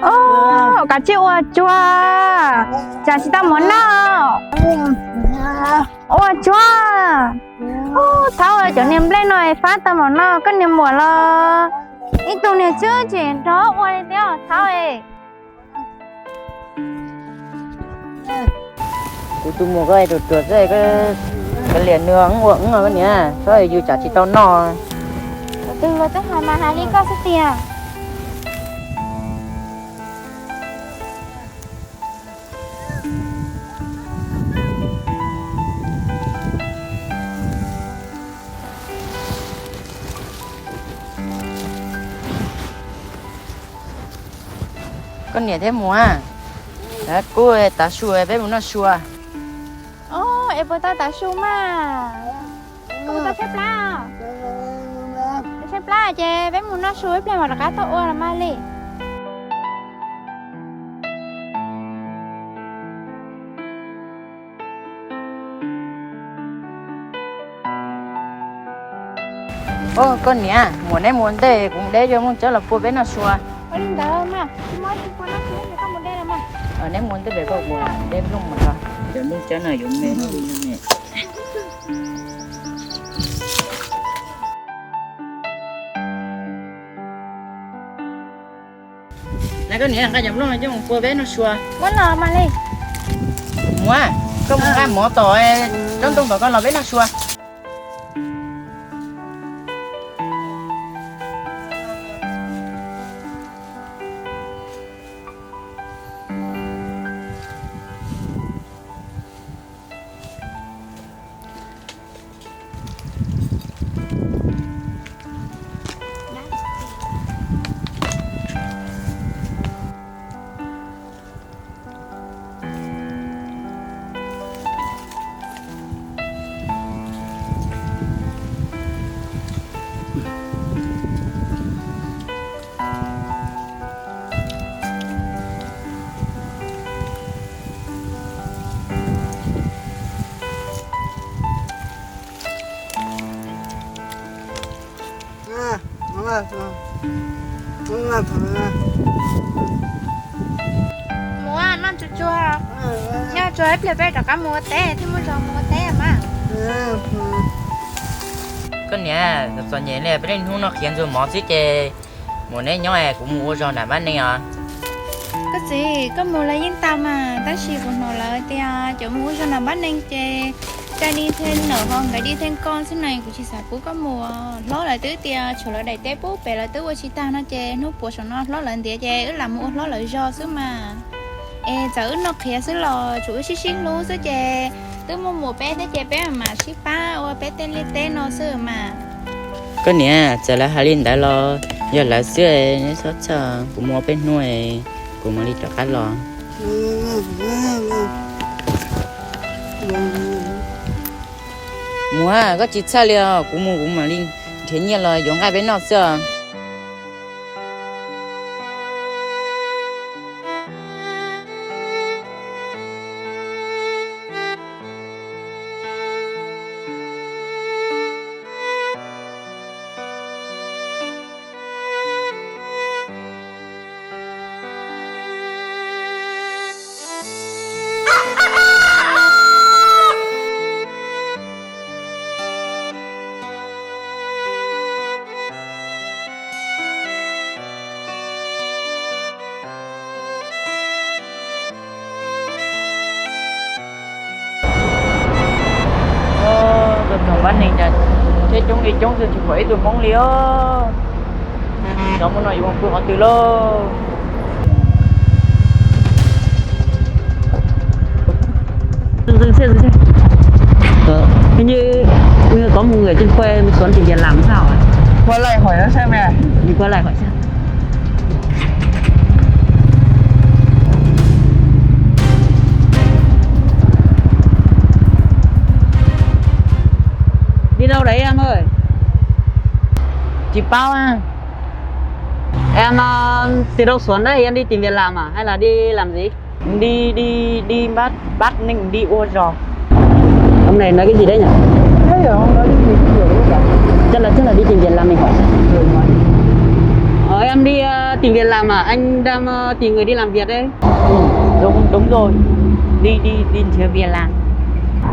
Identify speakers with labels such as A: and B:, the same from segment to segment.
A: Ô, cá chịu à chua. Chả chỉ tao muốn nào. Ô chua. Ô, tháo ơi, chỗ niềm lên rồi, phát tao muốn nào, cái niềm mùa lo. Ít tụi này chưa chỉ đó, ôi đi theo, tháo ơi.
B: tụi mua cái đồ chuột cái liền nướng uống rồi cái nhá, rồi dù chả chỉ tao no.
A: Từ rồi tới hai mà hai đi có số tiền.
B: Con nhẹ thế mua à? Đấy, cô ta xua bé muốn nó xua.
A: Ô, em vừa tao tao su mà. Cô tao xếp lá. Xếp lá chứ, bé muốn nó su xếp lên mà là cá tao ua là mai li.
B: Ô, con nhẹ, muốn đây cũng để cho muốn cho là cô bé nó xua.
A: Ôi, đừng đợi mà. Mới đi qua nó xếp thì không muốn đây là mà.
B: Nếu muốn tới bé cô mua đem luôn mà thôi. Giờ muốn cho này dùng mê nó nè. Này con nhẹ cái dòng luôn chứ cô bé nó xua.
A: Muốn lò mà li.
B: Mua, có một cái mỏ tỏi trong tung tỏi con là bé nó xua.
A: Mua ăn chua chua. Nhớ chua hết là bé đã cá mua té thì mua rồi mua té mà.
B: Con nhẹ, thật nhẹ này bên nó nó khiến rồi mỏ xí chè. Muốn này nhỏ cũng mua rồi nãy bán này à.
A: Cái gì, có mua lấy những tao mà, tao chỉ còn nổ lại thì chỗ mua cho nào bắt nên chè. Cha đi thêm nở hơn, cái đi thêm con thế này của chị xã bố có mùa lót lại tứ tia, chỗ lại đầy té bố bè lại tứ qua chị ta nó chè, nó bùa cho nó lót lại tía chè, ứ làm mua lót lại do xứ mà. Ê, giờ nó khía xứ lò, chủ xí xí lú xứ chè, tứ mua mùa bé thế chè bé mà xí ba, ô bé tên li tên nó xứ mà.
B: Con nhẹ, giờ là Hà Linh đã lo, giờ là xưa nó sốt chờ, cũng mua bên nuôi, cũng mua đi cho cá lò. Mua có chỉ xa liều, cũng mua cũng mà linh, thế nhiên là giống ai bên nó xưa. Còn bán này là thế chúng đi chúng thì phải tôi mong liếu xong nó dùng phương họ từ lo
C: dừng xe hình như có một người trên quê mình xuống tìm tiền làm sao à?
B: qua lại hỏi nó xem nè,
C: Mình qua lại hỏi xem. Đi đâu đấy em ơi?
B: chị bao à?
C: Em từ đâu xuống đấy? Em đi tìm việc làm à? Hay là đi làm gì?
B: Đi bắt ninh đi ô giò.
C: Ông này nói cái gì đấy nhỉ? thấy rồi không, nói đi tìm nhiều lúc cả. Chắc là đi tìm việc làm mình hỏi xem. Em đi tìm việc làm à? Anh đang tìm người đi làm việc đấy.
B: Đúng rồi, đi tìm việc làm.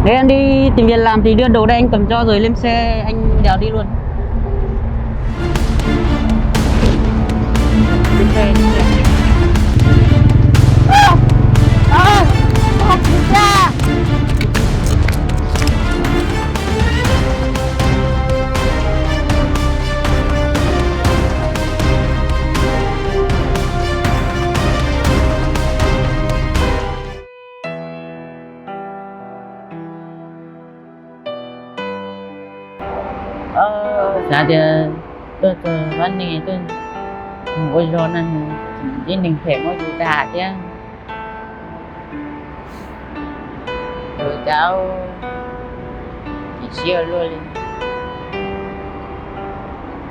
C: Nếu em đi tìm việc làm thì đưa đồ đây anh cầm cho rồi lên xe anh đèo đi luôn.
B: Đi xe. Dạ thì tôiวันนี้tôi ngồi rồi nè đi mình phải ngồi dù đà chứ rồi cháu chỉ chia luôn